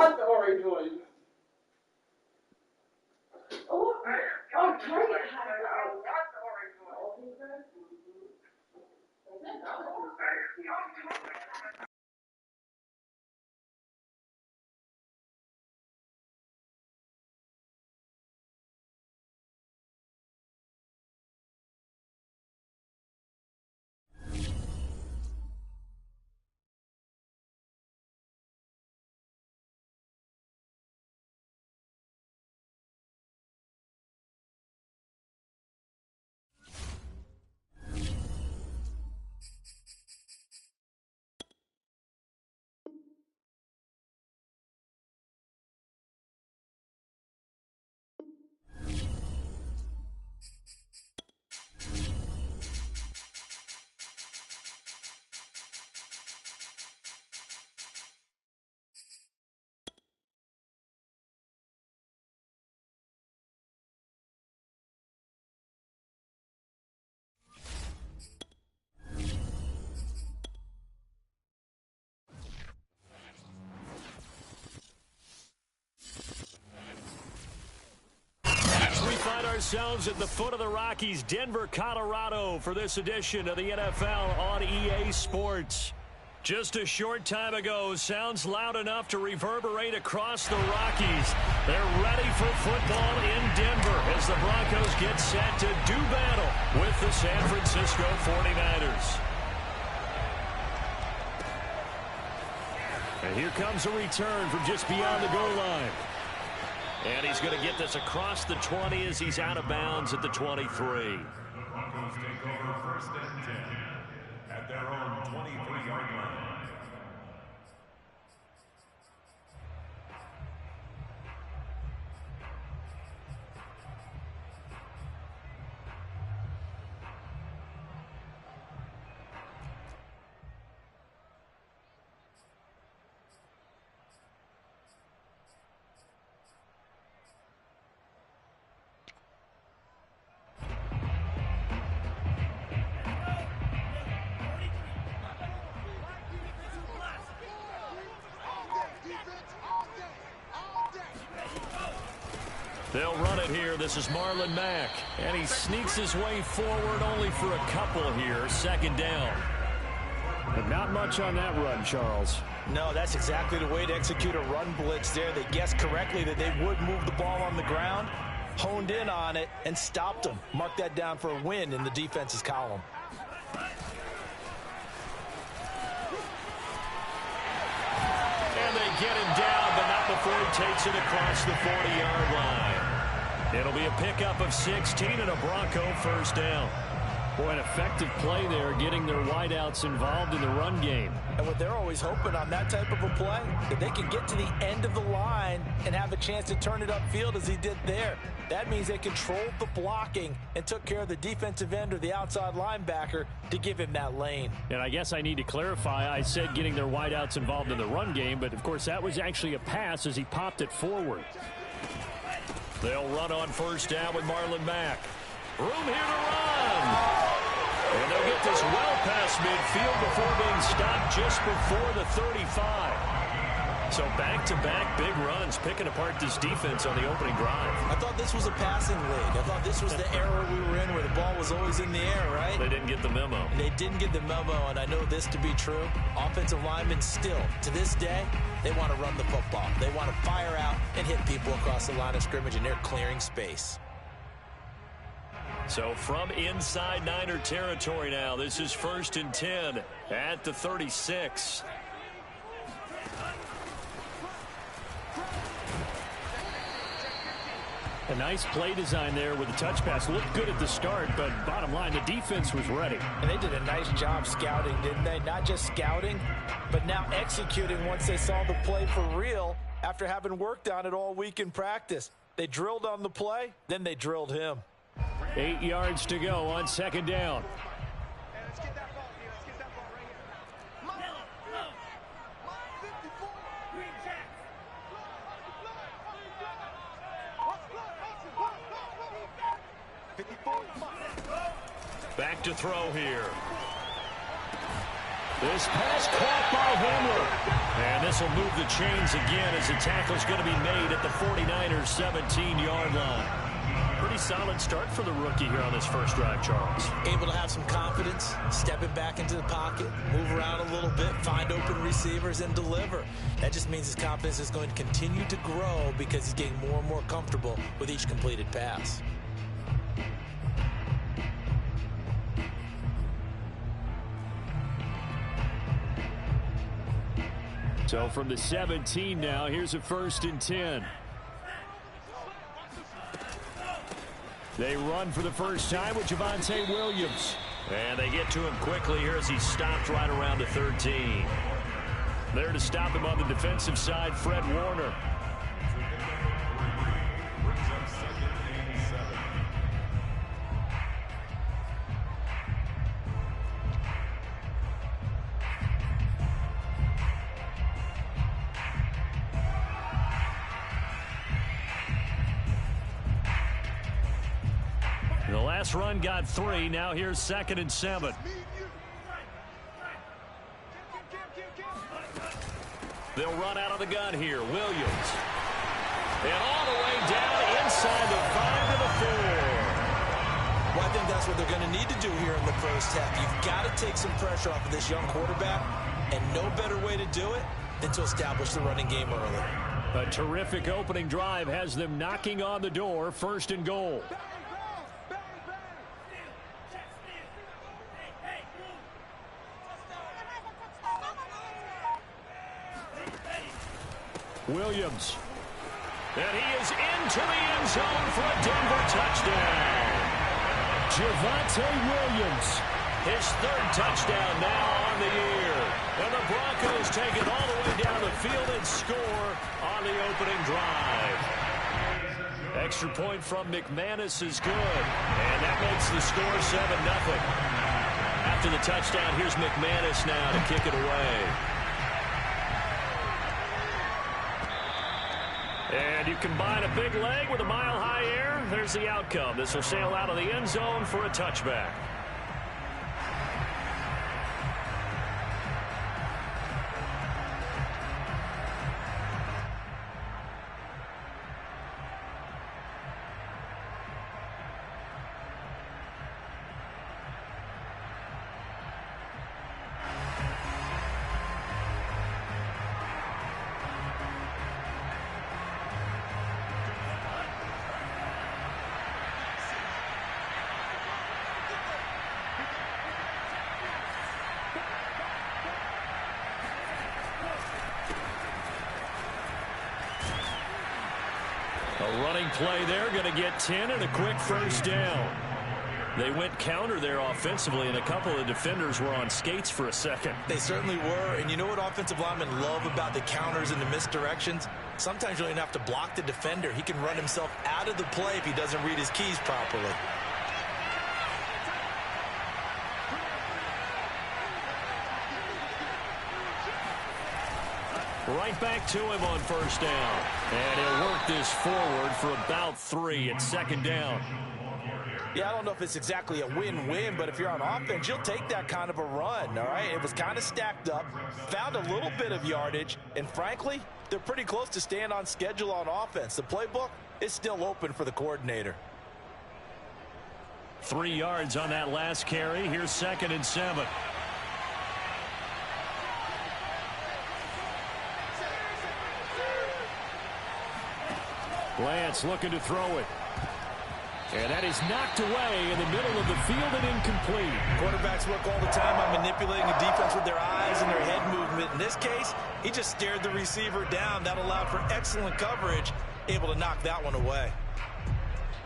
want the orange one. Oh, Target has the orange one. Ourselves at the foot of the Rockies, Denver, Colorado, for this edition of the NFL on EA Sports. Just a short time ago, sounds loud enough to reverberate across the Rockies. They're ready for football in Denver as the Broncos get set to do battle with the San Francisco 49ers. And here comes a return from just beyond the goal line. And he's going to get this across the 20 as he's out of bounds at the 23. Broncos take over first and 10 at their own 23-yard line. They'll run it here. This is Marlon Mack. And he sneaks his way forward only for a couple here. Second down. But not much on that run, Charles. No, that's exactly the way to execute a run blitz there. They guessed correctly that they would move the ball on the ground, honed in on it, and stopped them. Mark that down for a win in the defense's column. And they get him down, but not before he takes it across the 40-yard line. It'll be a pickup of 16 and a Bronco first down. Boy, an effective play there, getting their wideouts involved in the run game. And what they're always hoping on that type of a play, that they can get to the end of the line and have a chance to turn it upfield as he did there. That means they controlled the blocking and took care of the defensive end or the outside linebacker to give him that lane. And I guess I need to clarify, I said getting their wideouts involved in the run game, but of course that was actually a pass as he popped it forward. They'll run on first down with Marlon Mack. Room here to run. And they'll get this well past midfield before being stopped just before the 35. So back-to-back big runs, picking apart this defense on the opening drive. I thought this was a passing league. I thought this was the era we were in where the ball was always in the air, right? They didn't get the memo. They didn't get the memo, and I know this to be true. Offensive linemen still, to this day, they want to run the football. They want to fire out and hit people across the line of scrimmage, and they're clearing space. So from inside Niner territory now, this is 1st and 10 at the 36. A nice play design there with the touch pass. Looked good at the start, but bottom line, the defense was ready. And they did a nice job scouting, didn't they? Not just scouting, but now executing once they saw the play for real after having worked on it all week in practice. They drilled on the play, then they drilled him. 8 yards to go on second down. Back to throw here. This pass caught by Hamler. And this will move the chains again as the tackle's going to be made at the 49ers 17-yard line. Pretty solid start for the rookie here on this first drive, Charles. Able to have some confidence, stepping back into the pocket, move around a little bit, find open receivers, and deliver. That just means his confidence is going to continue to grow because he's getting more and more comfortable with each completed pass. So from the 17 now, here's a 1st and 10. They run for the first time with Javonte Williams. And they get to him quickly here as he stopped right around the 13. There to stop him on the defensive side, Fred Warner. The last run got 3. Now here's 2nd and 7. They'll run out of the gun here. Williams. And all the way down inside the 5 to the 4. Well, I think that's what they're going to need to do here in the first half. You've got to take some pressure off of this young quarterback, and no better way to do it than to establish the running game early. A terrific opening drive has them knocking on the door. 1st and goal. Williams. And he is into the end zone for a Denver touchdown. Javonte Williams. His 3rd touchdown now on the year. And the Broncos take it all the way down the field and score on the opening drive. Extra point from McManus is good. And that makes the score 7-0. After the touchdown, here's McManus now to kick it away. And you combine a big leg with a mile-high air, there's the outcome. This will sail out of the end zone for a touchback. A running play there, going to get 10 and a quick 1st down. They went counter there offensively, and a couple of defenders were on skates for a second. They certainly were, and you know what offensive linemen love about the counters and the misdirections? Sometimes you don't even have to block the defender. He can run himself out of the play if he doesn't read his keys properly. Right back to him on 1st down. And he'll work this forward for about 3 at 2nd down. Yeah, I don't know if it's exactly a win-win, but if you're on offense, you'll take that kind of a run, all right? It was kind of stacked up, found a little bit of yardage, and frankly, they're pretty close to staying on schedule on offense. The playbook is still open for the coordinator. 3 yards on that last carry. Here's 2nd and 7. Lance looking to throw it. And that is knocked away in the middle of the field and incomplete. Quarterbacks work all the time on manipulating a defense with their eyes and their head movement. In this case, he just stared the receiver down. That allowed for excellent coverage, able to knock that one away.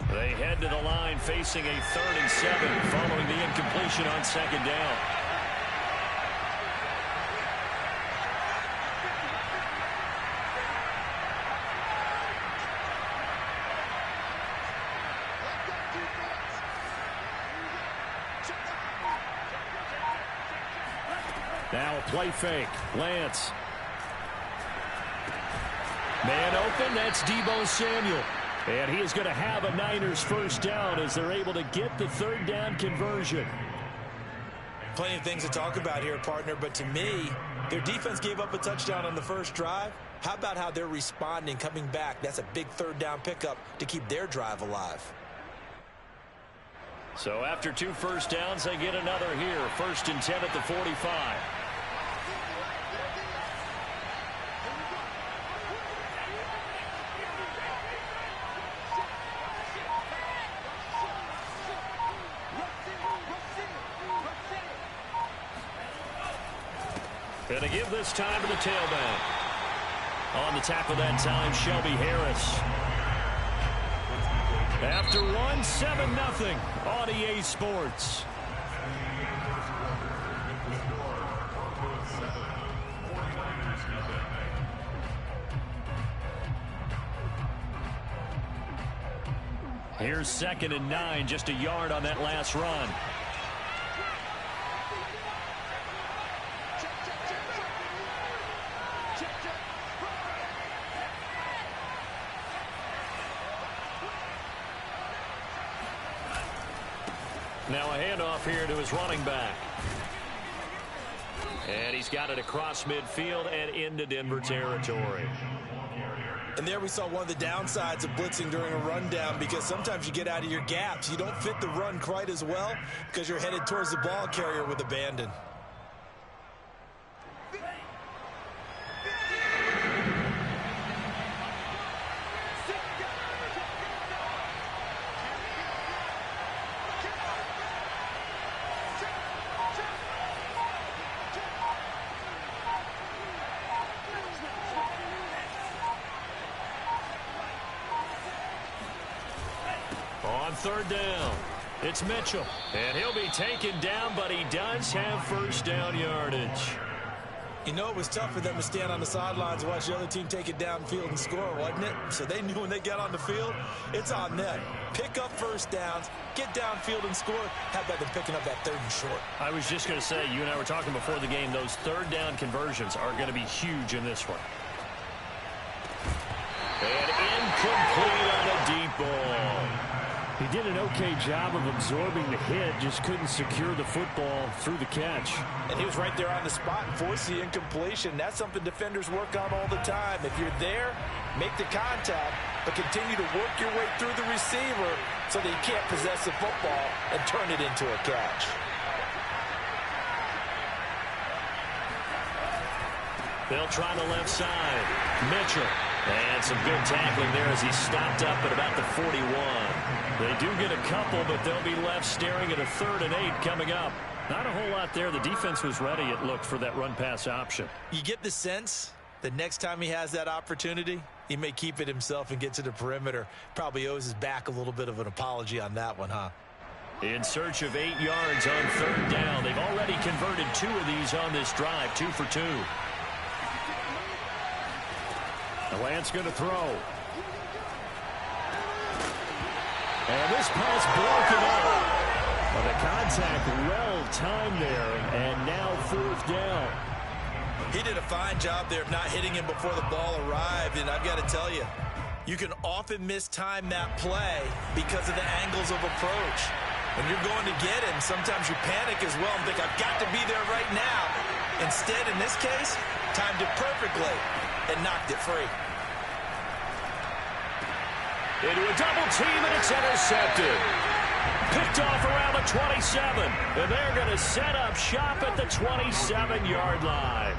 They head to the line facing a 3rd and 7 following the incompletion on 2nd down. Now a play fake. Lance. Man open. That's Deebo Samuel. And he is going to have a Niners 1st down as they're able to get the 3rd down conversion. Plenty of things to talk about here, partner, but to me, their defense gave up a touchdown on the first drive. How about how they're responding, coming back? That's a big third down pickup to keep their drive alive. So after 2 first downs, they get another here. 1st and 10 at the 45. Going to give this time to the tailback. On the tackle that time, Shelby Harris. After 7-0 on EA Sports. Here's 2nd and 9, just a yard on that last run. Now a handoff here to his running back. And he's got it across midfield and into Denver territory. And there we saw one of the downsides of blitzing during a rundown, because sometimes you get out of your gaps. You don't fit the run quite as well because you're headed towards the ball carrier with abandon. On 3rd down, it's Mitchell. And he'll be taken down, but he does have first down yardage. You know, it was tough for them to stand on the sidelines and watch the other team take it downfield and score, wasn't it? So they knew when they got on the field, it's on them. Pick up first downs, get downfield and score. How about them picking up that 3rd and short? I was just going to say, you and I were talking before the game, those 3rd down conversions are going to be huge in this one. And incomplete on a deep ball. He did an okay job of absorbing the hit, just couldn't secure the football through the catch. And he was right there on the spot and forced the incompletion. That's something defenders work on all the time. If you're there, make the contact, but continue to work your way through the receiver so that you can't possess the football and turn it into a catch. They'll try the left side. Mitchell. And some good tackling there as he stopped up at about the 41. They do get a couple, but they'll be left staring at a 3rd and 8 coming up. Not a whole lot there. The defense was ready, it looked, for that run-pass option. You get the sense that next time he has that opportunity, he may keep it himself and get to the perimeter. Probably owes his back a little bit of an apology on that one, huh? In search of 8 yards on 3rd down. They've already converted 2 of these on this drive, 2 for 2. Lance going to throw. And this pass broken up. Well, the contact well timed there, and now 4th down. He did a fine job there of not hitting him before the ball arrived, and I've got to tell you, you can often mistime that play because of the angles of approach. When you're going to get him, sometimes you panic as well and think, I've got to be there right now. Instead, in this case, timed it perfectly and knocked it free. Into a double team, and it's intercepted. Picked off around the 27, and they're going to set up shop at the 27-yard line.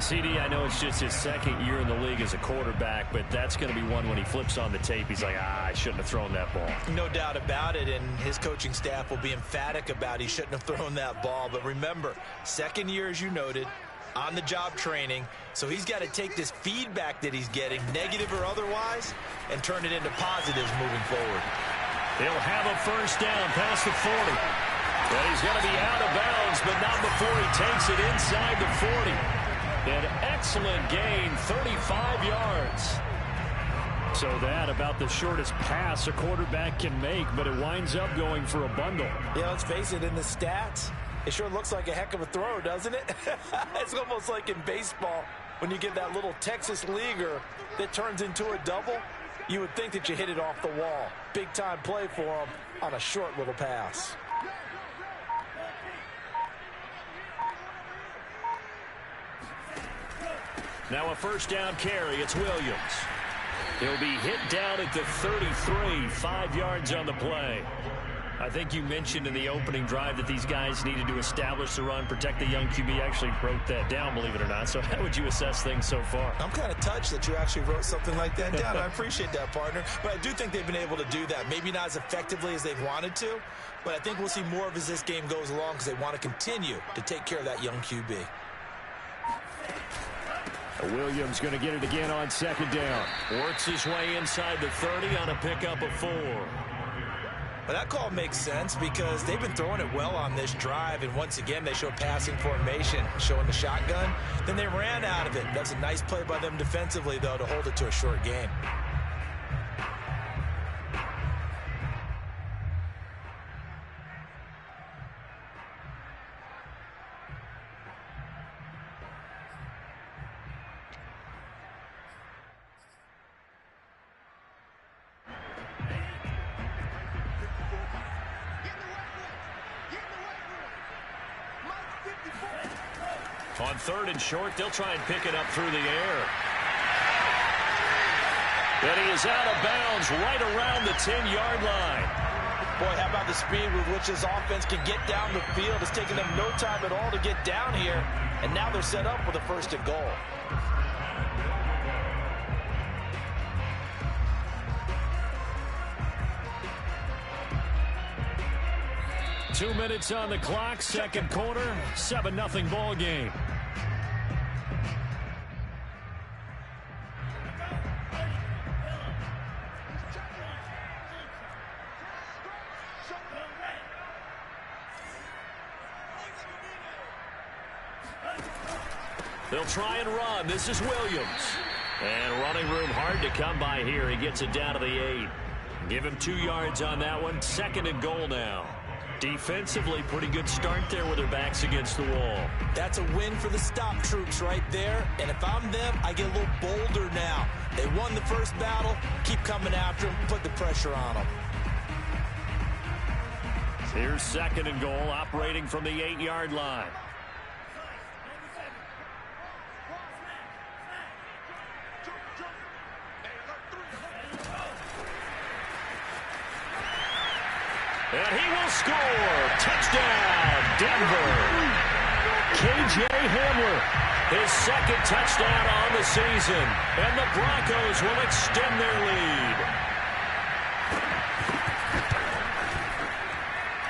CD, I know it's just his 2nd year in the league as a quarterback, but that's going to be one when he flips on the tape, he's like, I shouldn't have thrown that ball. No doubt about it, and his coaching staff will be emphatic about he shouldn't have thrown that ball. But remember, 2nd year, as you noted, on-the-job training, so he's got to take this feedback that he's getting, negative or otherwise, and turn it into positives moving forward. He'll have a first down past the 40. But he's going to be out of bounds, but not before he takes it inside the 40. An excellent gain, 35 yards. So that about the shortest pass a quarterback can make, but it winds up going for a bundle. Yeah, let's face it, in the stats, it sure looks like a heck of a throw, doesn't it? It's almost like in baseball when you get that little Texas leaguer that turns into a double. You would think that you hit it off the wall. Big-time play for him on a short little pass. Now a first down carry. It's Williams. He'll be hit down at the 33, 5 yards on the play. I think you mentioned in the opening drive that these guys needed to establish the run, protect the young QB. Actually wrote that down, believe it or not. So how would you assess things so far? I'm kind of touched that you actually wrote something like that down. I appreciate that, partner. But I do think they've been able to do that. Maybe not as effectively as they've wanted to, but I think we'll see more of as this game goes along because they want to continue to take care of that young QB. Williams going to get it again on second down. Works his way inside the 30 on a pickup of 4. But that call makes sense because they've been throwing it well on this drive, and once again they show passing formation, showing the shotgun. Then they ran out of it. That's a nice play by them defensively, though, to hold it to a short gain. On 3rd and short, they'll try and pick it up through the air. And he is out of bounds right around the 10-yard line. Boy, how about the speed with which this offense can get down the field? It's taken them no time at all to get down here, and now they're set up with a 1st and goal. Two minutes on the clock, second quarter, 7-0 ball game. They'll try and run. This is Williams. And running room hard to come by here. He gets it down to the 8. Give him 2 yards on that one. 2nd and goal now. Defensively, pretty good start there with their backs against the wall. That's a win for the stop troops right there. And if I'm them, I get a little bolder now. They won the first battle. Keep coming after them. Put the pressure on them. Here's 2nd and goal, operating from the 8-yard line. And he will score. Touchdown, Denver. KJ Hamler, his 2nd touchdown on the season. And the Broncos will extend their lead.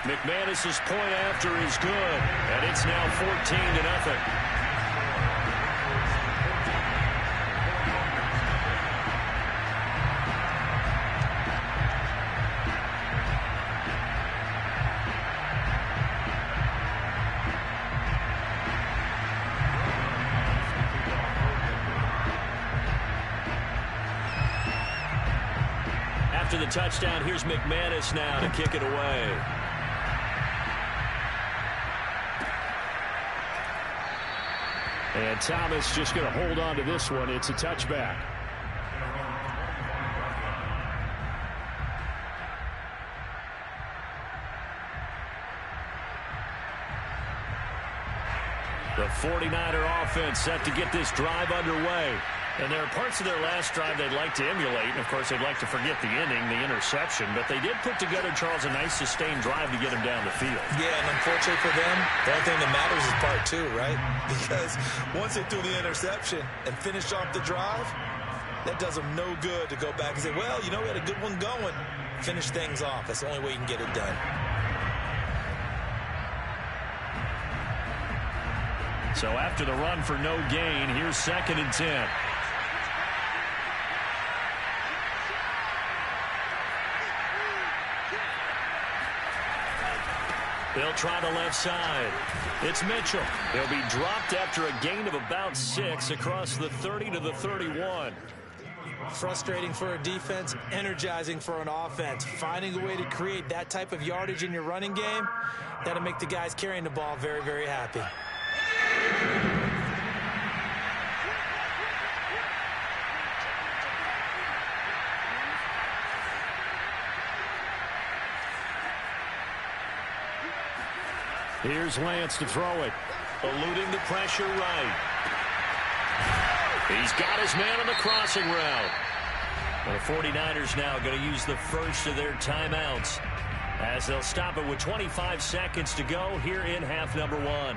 McManus's point after is good. And it's now 14-0. After the touchdown, here's McManus now to kick it away. And Thomas just going to hold on to this one. It's a touchback. The 49er offense set to get this drive underway. And there are parts of their last drive they'd like to emulate. And, of course, they'd like to forget the inning, the interception. But they did put together, Charles, a nice sustained drive to get them down the field. Yeah, and unfortunately for them, the only thing that matters is part 2, right? Because once they threw the interception and finished off the drive, that does them no good to go back and say, well, you know, we had a good one going. Finish things off. That's the only way you can get it done. So after the run for no gain, here's 2nd and 10. They'll try the left side. It's Mitchell. He'll be dropped after a gain of about 6 across the 30 to the 31. Frustrating for a defense, energizing for an offense. Finding a way to create that type of yardage in your running game, that'll make the guys carrying the ball very, very happy. Here's Lance to throw it. Eluding the pressure right. He's got his man on the crossing route. The 49ers now going to use the first of their timeouts as they'll stop it with 25 seconds to go here in half number 1.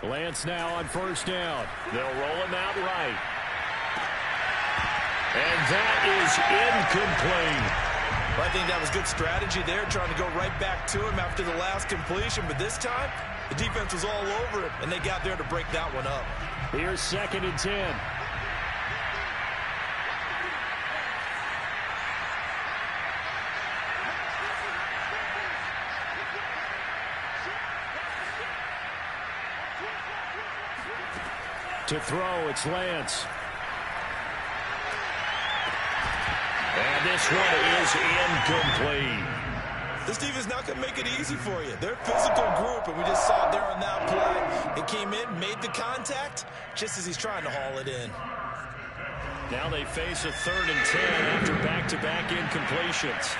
Lance now on first down. They'll roll him out right. And that is incomplete. I think that was good strategy there, trying to go right back to him after the last completion. But this time, the defense was all over him, and they got there to break that one up. Here's 2nd and 10. To throw, it's Lance. And this one is incomplete. This defense not going to make it easy for you. They're a physical group, and we just saw it there on that play. It came in, made the contact, just as he's trying to haul it in. Now they face a 3rd and 10 after back-to-back incompletions.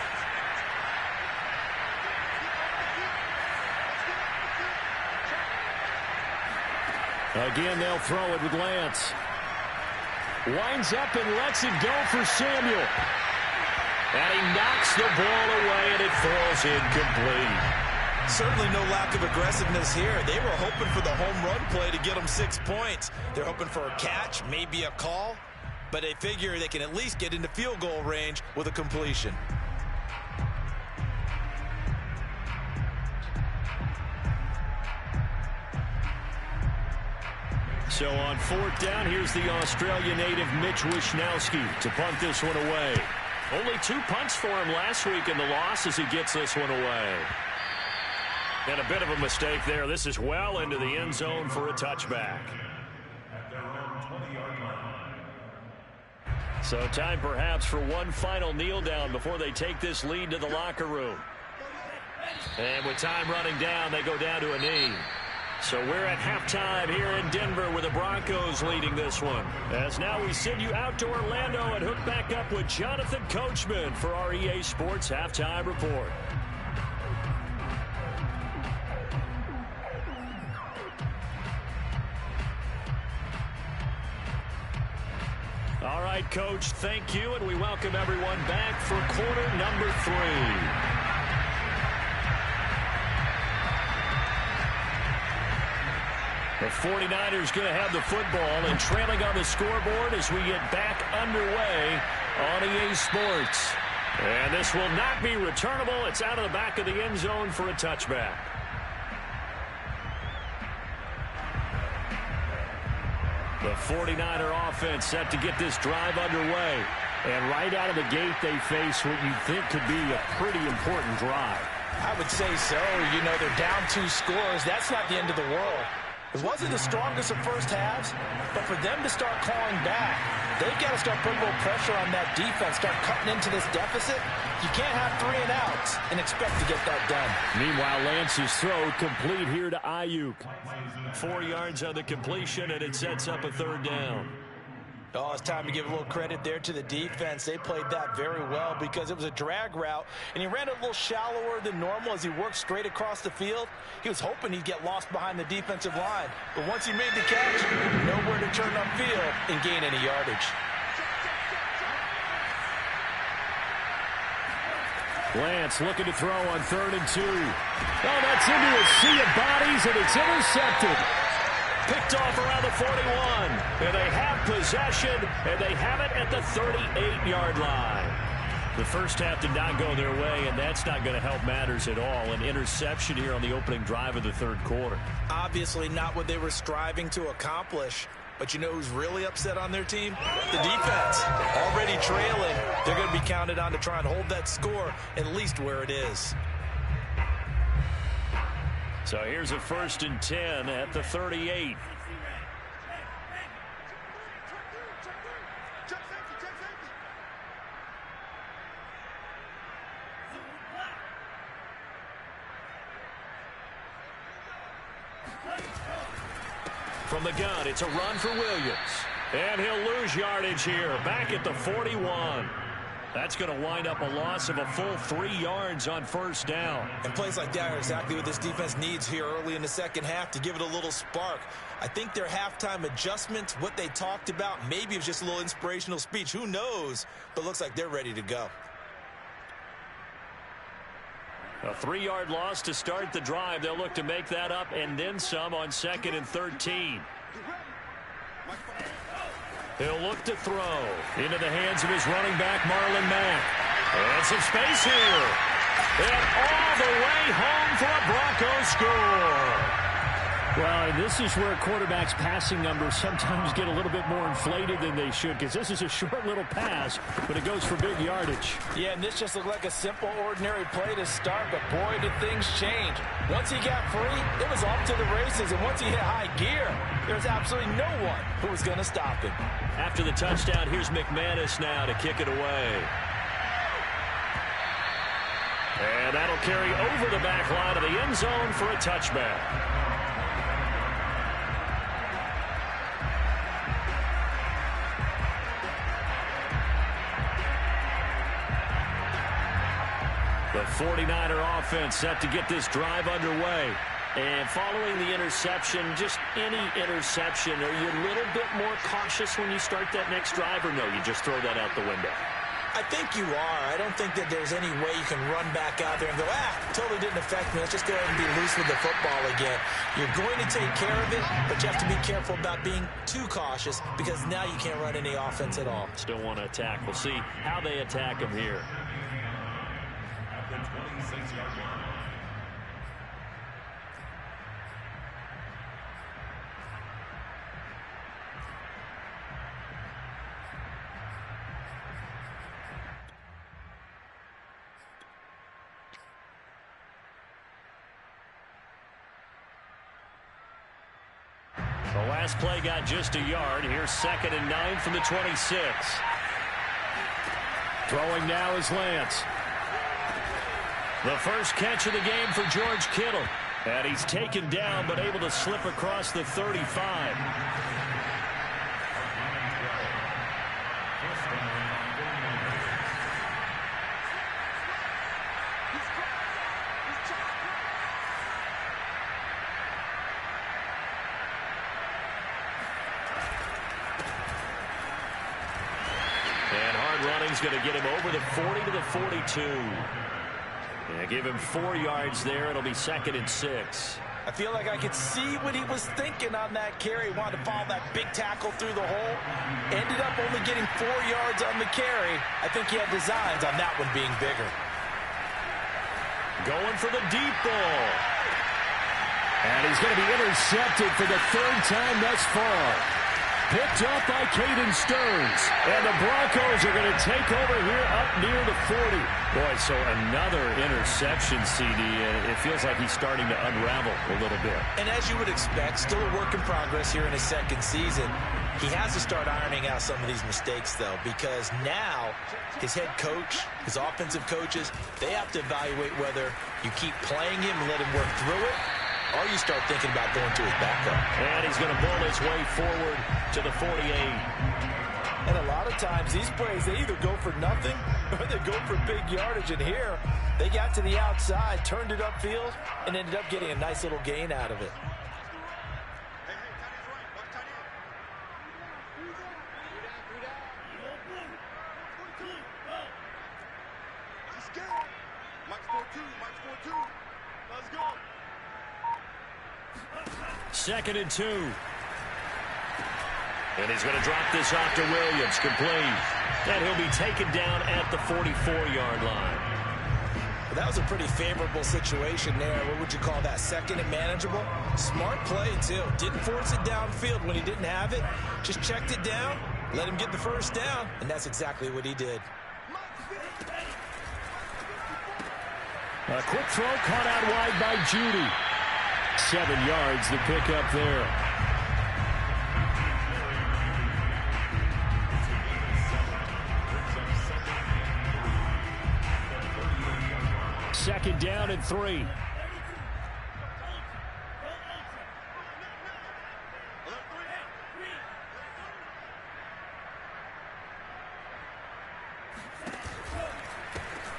Again, they'll throw it with Lance. Winds up and lets it go for Samuel. And he knocks the ball away, and it falls incomplete. Certainly no lack of aggressiveness here. They were hoping for the home run play to get them 6 points. They're hoping for a catch, maybe a call, but they figure they can at least get into field goal range with a completion. So on 4th down, here's the Australia native Mitch Wishnowsky to punt this one away. Only 2 punts for him last week in the loss as he gets this one away. And a bit of a mistake there. This is well into the end zone for a touchback. So time perhaps for one final kneel down before they take this lead to the locker room. And with time running down, they go down to a knee. So we're at halftime here in Denver with the Broncos leading this one. As now we send you out to Orlando and hook back up with Jonathan Coachman for our EA Sports Halftime Report. All right, Coach, thank you, and we welcome everyone back for quarter number 3. The 49ers going to have the football and trailing on the scoreboard as we get back underway on EA Sports. And this will not be returnable. It's out of the back of the end zone for a touchback. The 49er offense set to get this drive underway. And right out of the gate, they face what you think could be a pretty important drive. I would say so. You know, they're down 2 scores. That's not the end of the world. It wasn't the strongest of first halves, but for them to start clawing back, they've got to start putting a little pressure on that defense, start cutting into this deficit. You can't have 3 and outs and expect to get that done. Meanwhile, Lance's throw complete here to Ayuk. 4 yards on the completion, and it sets up a 3rd down. Oh, it's time to give a little credit there to the defense. They played that very well because it was a drag route, and he ran it a little shallower than normal as he worked straight across the field. He was hoping he'd get lost behind the defensive line, but once he made the catch, nowhere to turn upfield and gain any yardage. Lance looking to throw on 3rd and 2. Oh, that's into a sea of bodies, and it's intercepted. Picked off around the 41, and they have possession, and they have it at the 38-yard line. The first half did not go their way, and that's not going to help matters at all. An interception here on the opening drive of the 3rd quarter. Obviously not what they were striving to accomplish, but you know who's really upset on their team? The defense. Already trailing, they're going to be counted on to try and hold that score at least where it is. So here's a 1st and 10 at the 38. From the gun, it's a run for Williams. And he'll lose yardage here, back at the 41. That's going to wind up a loss of a full 3 yards on first down. And plays like that are exactly what this defense needs here early in the second half to give it a little spark. I think their halftime adjustments, what they talked about, maybe it was just a little inspirational speech. Who knows? But looks like they're ready to go. A 3-yard loss to start the drive. They'll look to make that up and then some on 2nd and 13. He'll look to throw into the hands of his running back, Marlon Mack. And some space here. And all the way home for a Broncos score. Well, and this is where quarterbacks' passing numbers sometimes get a little bit more inflated than they should, because this is a short little pass, but it goes for big yardage. Yeah, and this just looked like a simple, ordinary play to start, but boy, did things change. Once he got free, it was off to the races, and once he hit high gear, there's absolutely no one who was going to stop him. After the touchdown, here's McManus now to kick it away. And that'll carry over the back line of the end zone for a touchback. The 49er offense set to get this drive underway. And following the interception, just any interception, are you a little bit more cautious when you start that next drive, or no, you just throw that out the window? I think you are. I don't think that there's any way you can run back out there and go, totally didn't affect me. Let's just go ahead and be loose with the football again. You're going to take care of it, but you have to be careful about being too cautious, because now you can't run any offense at all. Still want to attack. We'll see how they attack him here. At the 26-yard line. The last play got just a yard. Here's 2nd and 9 from the 26. Throwing now is Lance. The first catch of the game for George Kittle. And he's taken down but able to slip across the 35. Running's going to get him over the 40 to the 42. Yeah, give him 4 yards there. It'll be 2nd and 6. I feel like I could see what he was thinking on that carry. He wanted to follow that big tackle through the hole. Ended up only getting 4 yards on the carry. I think he had designs on that one being bigger. Going for the deep ball. And he's going to be intercepted for the 3rd time thus far. Picked up by Caden Stearns. And the Broncos are going to take over here up near the 40. Boy, so another interception, CD, and it feels like he's starting to unravel a little bit. And as you would expect, still a work in progress here in his 2nd season. He has to start ironing out some of these mistakes, though, because now his head coach, his offensive coaches, they have to evaluate whether you keep playing him and let him work through it, or you start thinking about going to his backup. And he's going to bull his way forward to the 48. And a lot of times, these plays, they either go for nothing or they go for big yardage. And here, they got to the outside, turned it upfield, and ended up getting a nice little gain out of it. Let's go. 2nd and 2. And he's going to drop this off to Williams, complete. And he'll be taken down at the 44-yard line. Well, that was a pretty favorable situation there. What would you call that? 2nd and manageable? Smart play, too. Didn't force it downfield when he didn't have it. Just checked it down, let him get the first down, and that's exactly what he did. A quick throw caught out wide by Judy. 7 yards the pickup there. Second down and 3.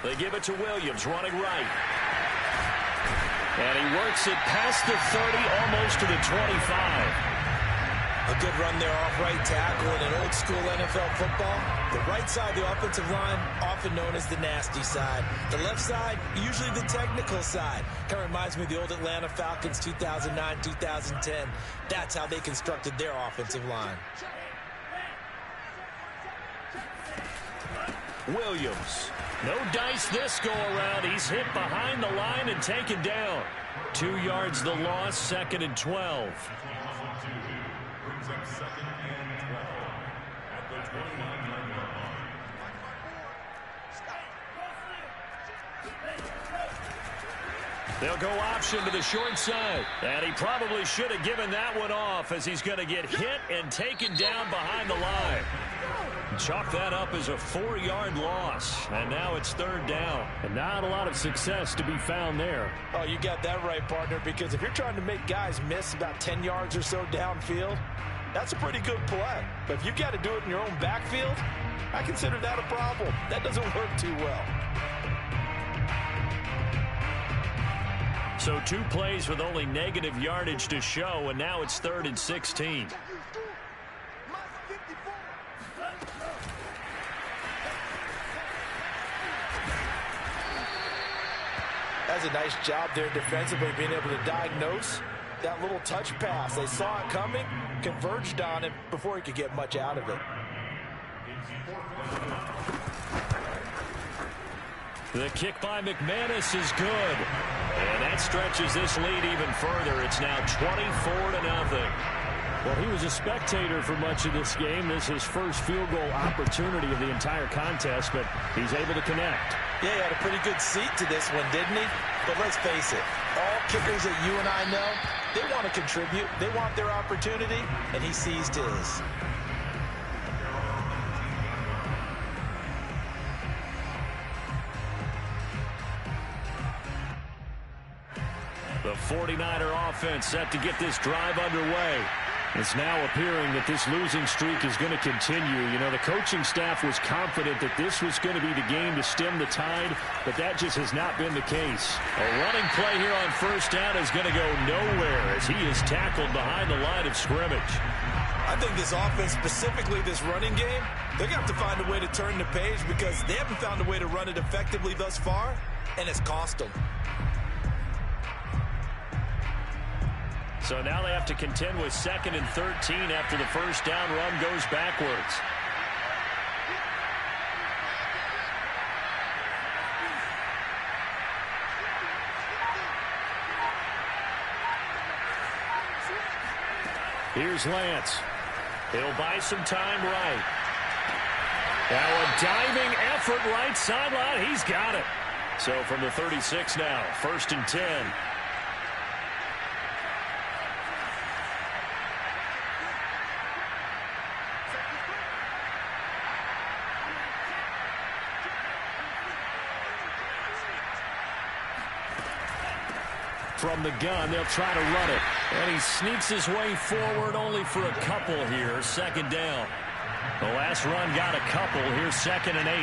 They give it to Williams, running right. And he works it past the 30, almost to the 25. A good run there off right tackle in an old-school NFL football. The right side of the offensive line, often known as the nasty side. The left side, usually the technical side. Kind of reminds me of the old Atlanta Falcons 2009-2010. That's how they constructed their offensive line. Williams. No dice this go-around. He's hit behind the line and taken down. 2 yards the loss, 2nd and 12. Brings up 2nd and 12 at the 29-yard line. They'll go option to the short side. And he probably should have given that one off, as he's going to get hit and taken down behind the line. Chalk that up as a 4-yard loss. And now it's 3rd down. And not a lot of success to be found there. Oh, you got that right, partner, because if you're trying to make guys miss about 10 yards or so downfield, that's a pretty good play. But if you've got to do it in your own backfield, I consider that a problem. That doesn't work too well. So 2 plays with only negative yardage to show, and now it's 3rd and 16. That's a nice job there defensively, being able to diagnose that little touch pass. They saw it coming, converged on it before he could get much out of it. The kick by McManus is good. And that stretches this lead even further. It's now 24-0. Well, he was a spectator for much of this game. This is his first field goal opportunity of the entire contest, but he's able to connect. Yeah, he had a pretty good seat to this one, didn't he? But let's face it, all kickers that you and I know, they want to contribute. They want their opportunity, and he seized his. The 49er offense set to get this drive underway. It's now appearing that this losing streak is going to continue. You know, the coaching staff was confident that this was going to be the game to stem the tide, but that just has not been the case. A running play here on 1st down is going to go nowhere as he is tackled behind the line of scrimmage. I think this offense, specifically this running game, they're going to have to find a way to turn the page because they haven't found a way to run it effectively thus far, and it's cost them. So now they have to contend with 2nd and 13 after the 1st down run goes backwards. Here's Lance. He'll buy some time right. Now a diving effort right sideline. He's got it. So from the 36 now, 1st and 10. From the gun, they'll try to run it. And he sneaks his way forward only for a couple here. 2nd down. The last run got a couple. Here's 2nd and 8.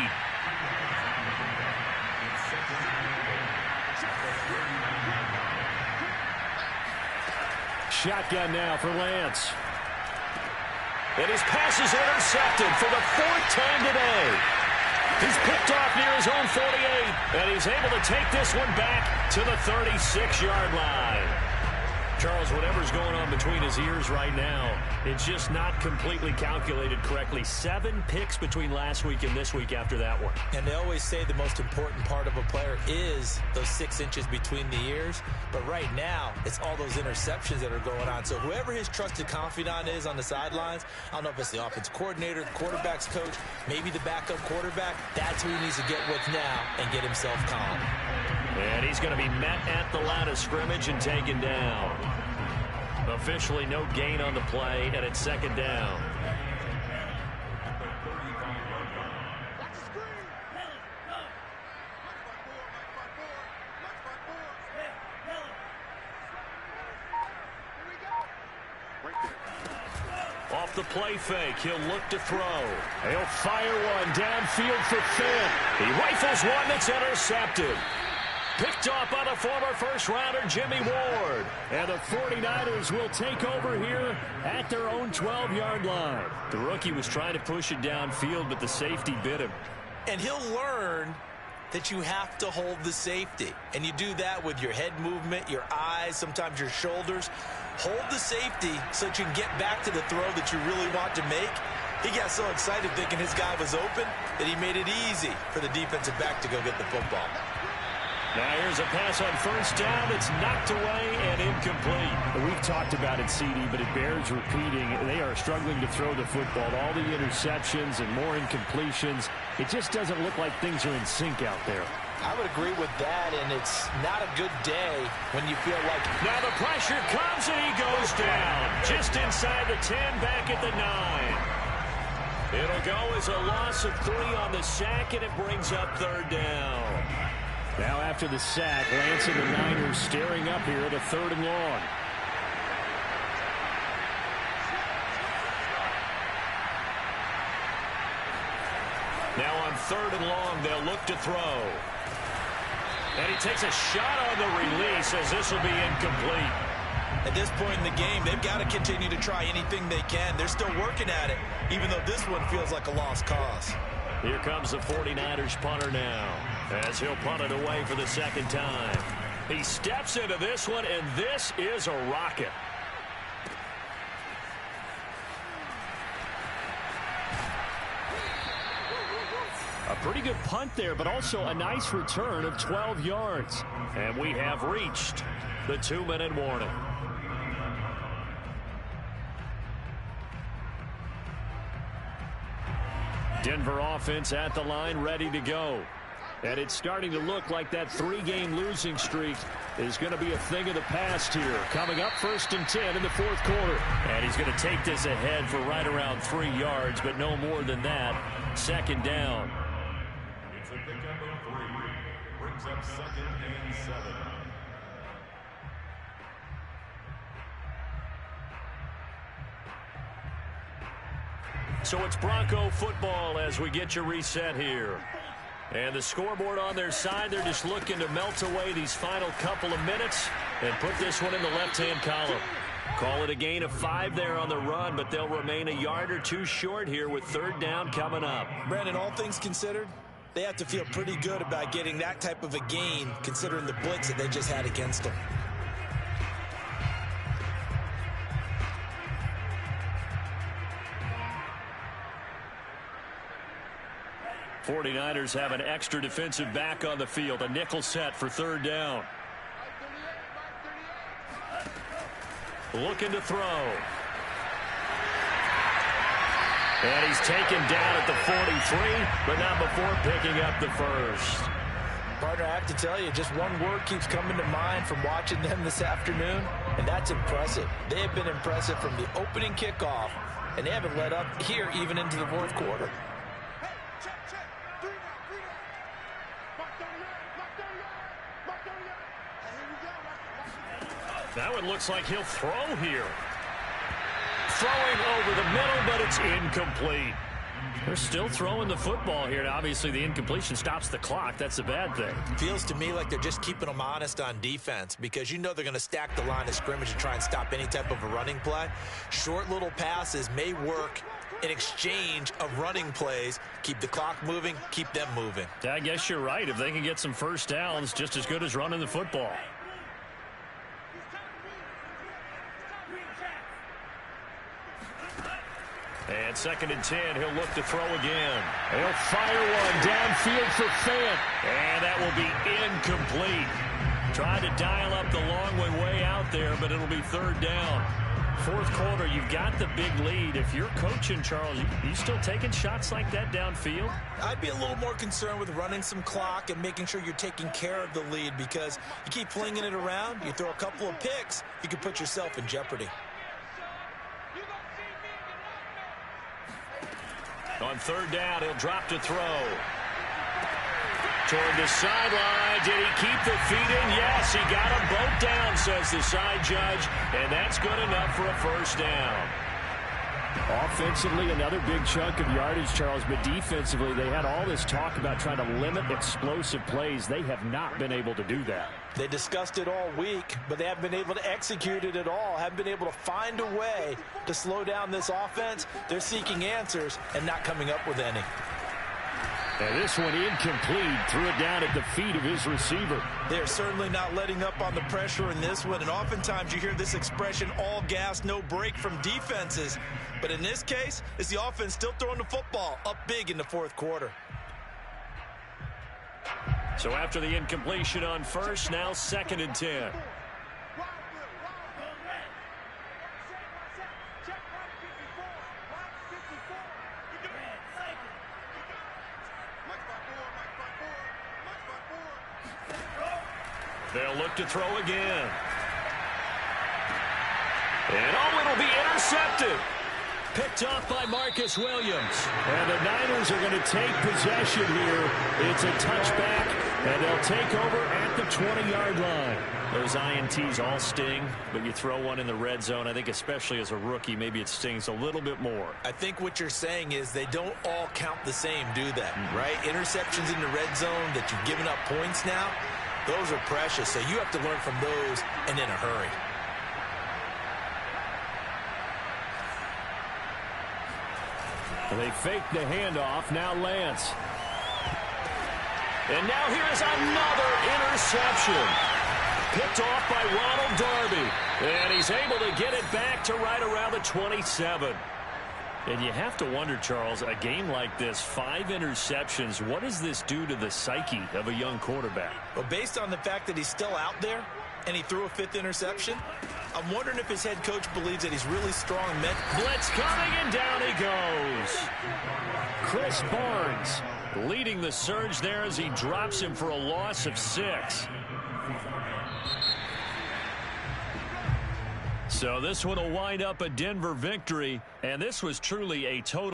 Shotgun now for Lance. And his pass is intercepted for the 4th time today. He's picked off near his own 48, and he's able to take this one back to the 36-yard line. Charles, whatever's going on between his ears right now, it's just not completely calculated correctly. 7 picks between last week and this week after that one. And they always say the most important part of a player is those 6 inches between the ears. But right now, it's all those interceptions that are going on. So whoever his trusted confidant is on the sidelines, I don't know if it's the offensive coordinator, the quarterback's coach, maybe the backup quarterback, that's who he needs to get with now and get himself calm. And he's going to be met at the line of scrimmage and taken down. Officially no gain on the play, and it's 2nd down. Off the play fake. He'll look to throw. He'll fire one downfield for Finn. He rifles one that's intercepted. Picked off by the former first-rounder Jimmy Ward. And the 49ers will take over here at their own 12-yard line. The rookie was trying to push it downfield, but the safety bit him. And he'll learn that you have to hold the safety. And you do that with your head movement, your eyes, sometimes your shoulders. Hold the safety so that you can get back to the throw that you really want to make. He got so excited thinking his guy was open that he made it easy for the defensive back to go get the football. Now here's a pass on first down. It's knocked away and incomplete. We've talked about it, CD, but it bears repeating. They are struggling to throw the football. All the interceptions and more incompletions. It just doesn't look like things are in sync out there. I would agree with that, and it's not a good day when you feel like... Now the pressure comes and he goes down. Just inside the 10, back at the 9. It'll go as a loss of 3 on the sack, and it brings up third down. Now after the sack, Lance and the Niners staring up here at a 3rd and long. Now on 3rd and long, they'll look to throw. And he takes a shot on the release as this will be incomplete. At this point in the game, they've got to continue to try anything they can. They're still working at it, even though this one feels like a lost cause. Here comes the 49ers punter now, as he'll punt it away for the second time. He steps into this one, and this is a rocket. A pretty good punt there, but also a nice return of 12 yards. And we have reached the 2-minute warning. Denver offense at the line, ready to go. And it's starting to look like that 3-game losing streak is going to be a thing of the past here. Coming up 1st and 10 in the 4th quarter. And he's going to take this ahead for right around 3 yards, but no more than that. 2nd down. It's a pickup of 3. Brings up 2nd and 7. So it's Bronco football as we get you reset here. And the scoreboard on their side, they're just looking to melt away these final couple of minutes and put this one in the left-hand column. Call it a gain of 5 there on the run, but they'll remain a yard or 2 short here with 3rd down coming up. Brandon, all things considered, they have to feel pretty good about getting that type of a gain considering the blitz that they just had against them. 49ers have an extra defensive back on the field. A nickel set for 3rd down. Looking to throw. And he's taken down at the 43, but not before picking up the first. Partner, I have to tell you, just one word keeps coming to mind from watching them this afternoon, and that's impressive. They have been impressive from the opening kickoff, and they haven't let up here even into the 4th quarter. Now it looks like he'll throw here. Throwing over the middle, but it's incomplete. They're still throwing the football here. And obviously, the incompletion stops the clock. That's a bad thing. Feels to me like they're just keeping them honest on defense because you know they're going to stack the line of scrimmage and try and stop any type of a running play. Short little passes may work in exchange of running plays. Keep the clock moving, keep them moving. I guess you're right. If they can get some first downs, just as good as running the football. And 2nd and 10, he'll look to throw again. He'll fire one downfield for Fant. And that will be incomplete. Trying to dial up the long way out there, but it'll be 3rd down. 4th quarter, you've got the big lead. If you're coaching, Charles, you still taking shots like that downfield? I'd be a little more concerned with running some clock and making sure you're taking care of the lead because you keep flinging it around, you throw a couple of picks, you can put yourself in jeopardy. On 3rd down, he'll drop to throw. Toward the sideline. Did he keep the feet in? Yes, he got them both down, says the side judge. And that's good enough for a 1st down. Offensively, another big chunk of yardage, Charles, but defensively, they had all this talk about trying to limit explosive plays. They have not been able to do that. They discussed it all week, but they haven't been able to execute it at all, haven't been able to find a way to slow down this offense. They're seeking answers and not coming up with any. And this one incomplete, threw it down at the feet of his receiver. They're certainly not letting up on the pressure in this one, and oftentimes you hear this expression, all gas, no break from defenses. But in this case, it's the offense still throwing the football up big in the fourth quarter. So after the incompletion on first, now 2nd and 10. They'll look to throw again. And it'll be intercepted. Picked off by Marcus Williams. And the Niners are going to take possession here. It's a touchback, and they'll take over at the 20-yard line. Those INTs all sting, but you throw one in the red zone, I think especially as a rookie, maybe it stings a little bit more. I think what you're saying is they don't all count the same, do they? Right? Interceptions in the red zone that you've given up points now, those are precious, so you have to learn from those and in a hurry. They fake the handoff. Now Lance. And now here's another interception. Picked off by Ronald Darby. And he's able to get it back to right around the 27. And you have to wonder, Charles, a game like this, 5 interceptions, what does this do to the psyche of a young quarterback? Well, based on the fact that he's still out there and he threw a 5th interception, I'm wondering if his head coach believes that he's really strong. Blitz coming, and down he goes. Chris Barnes leading the surge there as he drops him for a loss of 6. So this one will wind up a Denver victory, and this was truly a total